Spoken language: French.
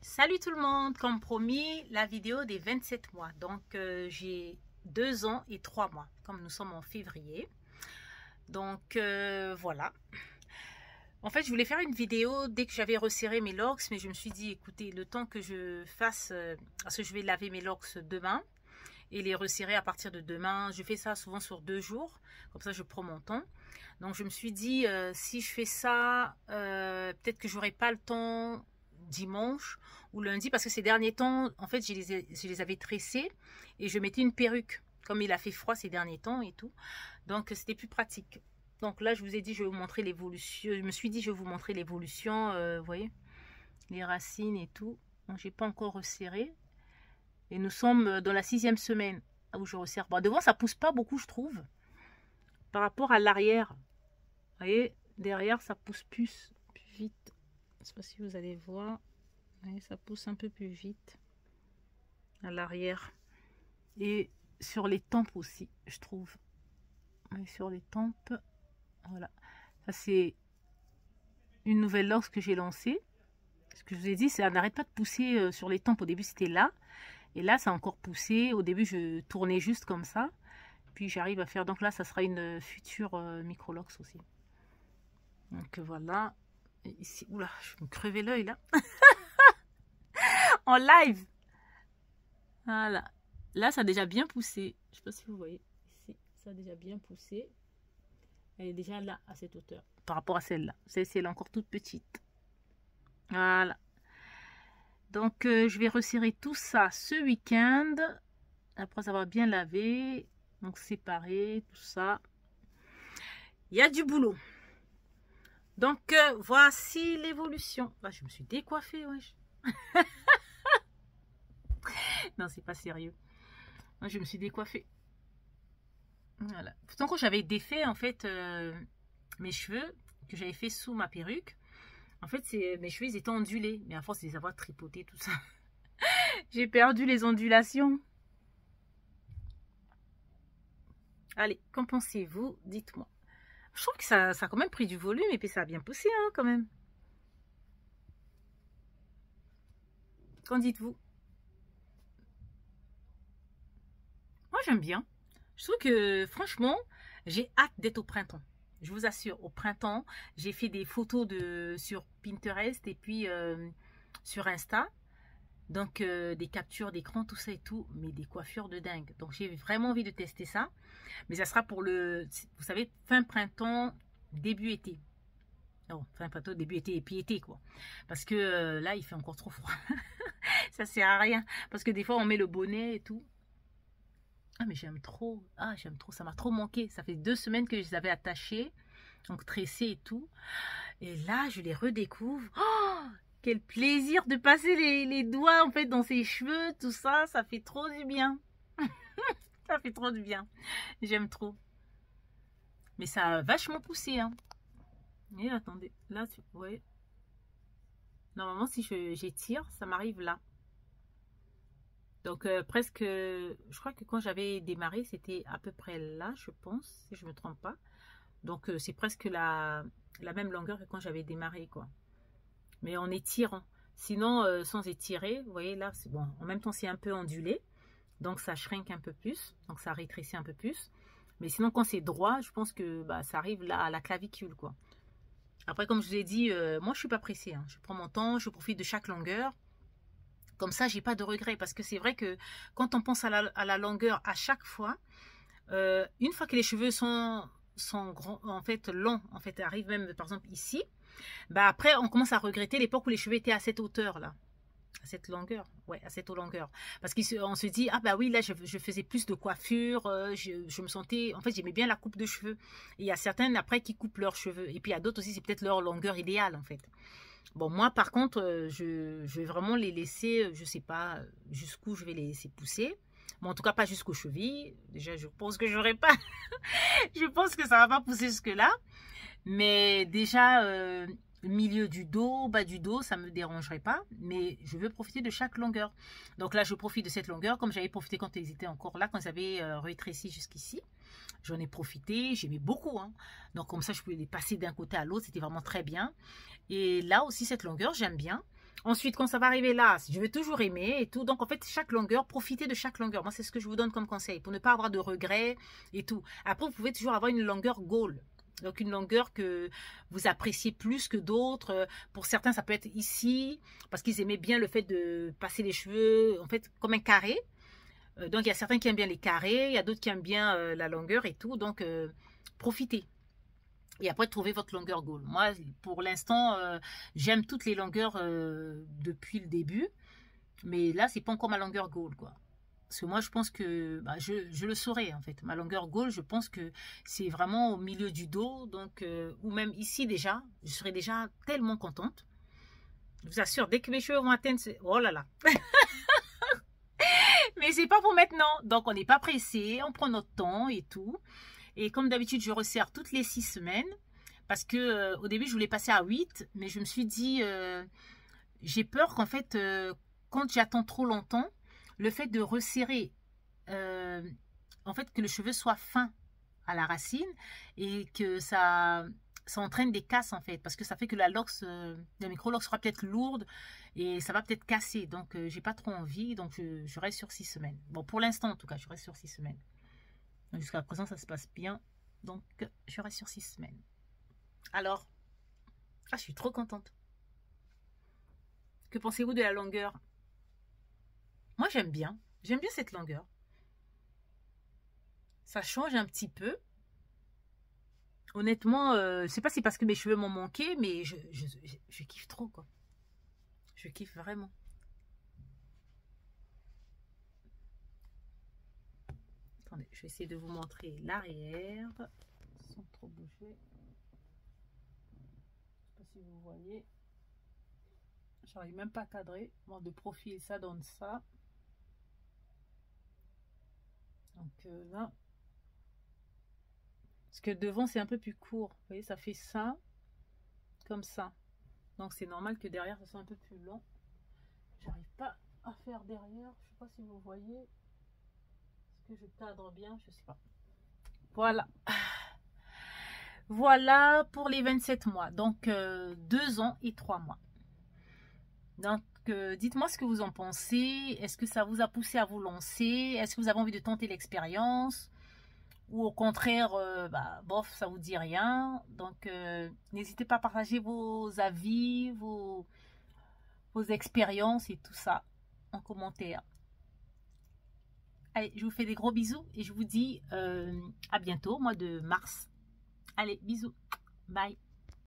Salut tout le monde, comme promis, la vidéo des 27 mois. Donc, j'ai 2 ans et 3 mois, comme nous sommes en février. Donc, voilà. En fait, je voulais faire une vidéo dès que j'avais resserré mes locks, mais je me suis dit, écoutez, le temps que je fasse, parce que je vais laver mes locks demain et les resserrer à partir de demain. Je fais ça souvent sur 2 jours, comme ça je prends mon temps. Donc, je me suis dit, si je fais ça, peut-être que j'aurai pas le temps dimanche ou lundi, parce que ces derniers temps, en fait, je les avais tressés et je mettais une perruque, comme il a fait froid ces derniers temps et tout. Donc, c'était plus pratique. Donc là, je vous ai dit, je vais vous montrer l'évolution. Je me suis dit, je vais vous montrer l'évolution, vous voyez, les racines et tout. Donc, j'ai pas encore resserré. Et nous sommes dans la 6e semaine où je resserre. Bon, devant, ça pousse pas beaucoup, je trouve. Par rapport à l'arrière. Vous voyez, derrière, ça pousse plus vite. Je ne sais pas si vous allez voir. Vous voyez, ça pousse un peu plus vite à l'arrière. Et sur les tempes aussi, je trouve. Et sur les tempes, voilà. Ça, c'est une nouvelle lance que j'ai lancée. Ce que je vous ai dit, ça n'arrête pas de pousser sur les tempes. Au début, c'était là. Et là, ça a encore poussé. Au début, je tournais juste comme ça. Puis, j'arrive à faire... Donc là, ça sera une future micro-lox aussi. Donc, voilà. Et ici, oula, je vais me crever l'œil, là. En live. Voilà. Là, ça a déjà bien poussé. Je ne sais pas si vous voyez. Ici, ça a déjà bien poussé. Elle est déjà là, à cette hauteur. Par rapport à celle-là. Celle-ci, elle est encore toute petite. Voilà. Donc, je vais resserrer tout ça ce week-end. Après avoir bien lavé. Donc, séparer, tout ça. Il y a du boulot. Donc, voici l'évolution. Là, je me suis décoiffée, wesh. Non, c'est pas sérieux. Moi, je me suis décoiffée. Voilà. Pourtant, quand j'avais défait, en fait, mes cheveux, que j'avais fait sous ma perruque, en fait, mes cheveux, ils étaient ondulés. Mais à force de les avoir tripotés, tout ça, j'ai perdu les ondulations. Allez, qu'en pensez-vous? Dites-moi. Je trouve que ça a quand même pris du volume et puis ça a bien poussé, hein, quand même. Qu'en dites-vous? Moi, j'aime bien. Je trouve que, franchement, j'ai hâte d'être au printemps. Je vous assure, au printemps, j'ai fait des photos sur Pinterest et puis sur Insta. Donc, des captures d'écran, tout ça et tout, mais des coiffures de dingue. Donc, j'ai vraiment envie de tester ça. Mais ça sera pour vous savez, fin printemps, début été. Non, fin printemps, début été et puis été, quoi. Parce que là, il fait encore trop froid. Ça sert à rien. Parce que des fois, on met le bonnet et tout. Ah, mais j'aime trop. Ah, j'aime trop. Ça m'a trop manqué. Ça fait 2 semaines que je les avais attachés. Donc, tressés et tout. Et là, je les redécouvre. Oh, quel plaisir de passer les doigts, en fait, dans ses cheveux. Tout ça, ça fait trop du bien. Ça fait trop du bien. J'aime trop. Mais ça a vachement poussé, hein. Et attendez. Là, vous voyez. Normalement, si j'étire, ça m'arrive là. Donc, presque, je crois que quand j'avais démarré, c'était à peu près là, je pense, si je ne me trompe pas. Donc, c'est presque la même longueur que quand j'avais démarré, quoi. Mais en étirant. Sinon, sans étirer, vous voyez, là, c'est bon. En même temps, c'est un peu ondulé. Donc, ça shrink un peu plus. Donc, ça rétrécit un peu plus. Mais sinon, quand c'est droit, je pense que bah, ça arrive là à la clavicule, quoi. Après, comme je vous ai dit, moi, je ne suis pas pressée, hein. Je prends mon temps, je profite de chaque longueur. Comme ça, j'ai pas de regrets parce que c'est vrai que quand on pense à la longueur à chaque fois, une fois que les cheveux sont grands, en fait longs, en fait, arrivent même par exemple ici, bah après on commence à regretter l'époque où les cheveux étaient à cette hauteur là, à cette longueur, ouais, à cette longueur, parce qu'on se dit ah bah oui là je faisais plus de coiffure, je me sentais, en fait j'aimais bien la coupe de cheveux. Et il y a certaines après qui coupent leurs cheveux et puis il y a d'autres aussi c'est peut-être leur longueur idéale en fait. Bon, moi, par contre, je vais vraiment les laisser, je ne sais pas jusqu'où je vais les laisser pousser. Mais en tout cas, pas jusqu'aux chevilles. Déjà, je pense que j'aurai pas... je pense que ça va pas pousser jusque-là. Mais déjà, milieu du dos, bas du dos, ça ne me dérangerait pas. Mais je veux profiter de chaque longueur. Donc là, je profite de cette longueur, comme j'avais profité quand ils étaient encore là, quand ils avaient rétréci jusqu'ici. J'en ai profité, j'aimais beaucoup, hein. Donc comme ça, je pouvais les passer d'un côté à l'autre, c'était vraiment très bien. Et là aussi, cette longueur, j'aime bien. Ensuite, quand ça va arriver là, je vais toujours aimer et tout. Donc, en fait, chaque longueur, profitez de chaque longueur. Moi, c'est ce que je vous donne comme conseil pour ne pas avoir de regrets et tout. Après, vous pouvez toujours avoir une longueur goal. Donc, une longueur que vous appréciez plus que d'autres. Pour certains, ça peut être ici parce qu'ils aimaient bien le fait de passer les cheveux, en fait, comme un carré. Donc, il y a certains qui aiment bien les carrés. Il y a d'autres qui aiment bien la longueur et tout. Donc, profitez. Et après, trouvez votre longueur goal. Moi, pour l'instant, j'aime toutes les longueurs depuis le début. Mais là, c'est pas encore ma longueur goal, quoi. Parce que moi, je pense que bah, je le saurai, en fait. Ma longueur goal, je pense que c'est vraiment au milieu du dos. Donc, ou même ici déjà, je serai déjà tellement contente. Je vous assure, dès que mes cheveux vont atteindre... Oh là là. Mais c'est pas pour maintenant. Donc, on n'est pas pressé. On prend notre temps et tout. Et comme d'habitude, je resserre toutes les 6 semaines. Parce que au début, je voulais passer à 8. Mais je me suis dit, j'ai peur qu'en fait, quand j'attends trop longtemps, le fait de resserrer, en fait, que le cheveu soit fin à la racine et que ça entraîne des casses, en fait. Parce que ça fait que la micro-lox sera peut-être lourde et ça va peut-être casser. Donc, j'ai pas trop envie. Donc, je reste sur 6 semaines. Bon, pour l'instant, en tout cas, je reste sur 6 semaines. Jusqu'à présent, ça se passe bien. Donc, je reste sur 6 semaines. Alors, je suis trop contente. Que pensez-vous de la longueur? Moi, j'aime bien. J'aime bien cette longueur. Ça change un petit peu. Honnêtement, je sais pas si c'est parce que mes cheveux m'ont manqué, mais je kiffe trop, quoi. Je kiffe vraiment. Attendez, je vais essayer de vous montrer l'arrière sans trop bouger. Je sais pas si vous voyez. J'arrive même pas à cadrer. Bon, de profil, ça donne ça. Donc là, parce que devant c'est un peu plus court. Vous voyez, ça fait ça, comme ça. Donc c'est normal que derrière ça soit un peu plus long. J'arrive pas à faire derrière. Je sais pas si vous voyez. Est-ce que je cadre bien? Je sais pas. Voilà. Voilà pour les 27 mois. Donc 2 ans et 3 mois. Donc dites-moi ce que vous en pensez. Est-ce que ça vous a poussé à vous lancer? Est-ce que vous avez envie de tenter l'expérience? Ou au contraire, bof, ça vous dit rien. Donc n'hésitez pas à partager vos avis, vos expériences et tout ça en commentaire. Allez, je vous fais des gros bisous et je vous dis à bientôt, au mois de mars. Allez, bisous. Bye.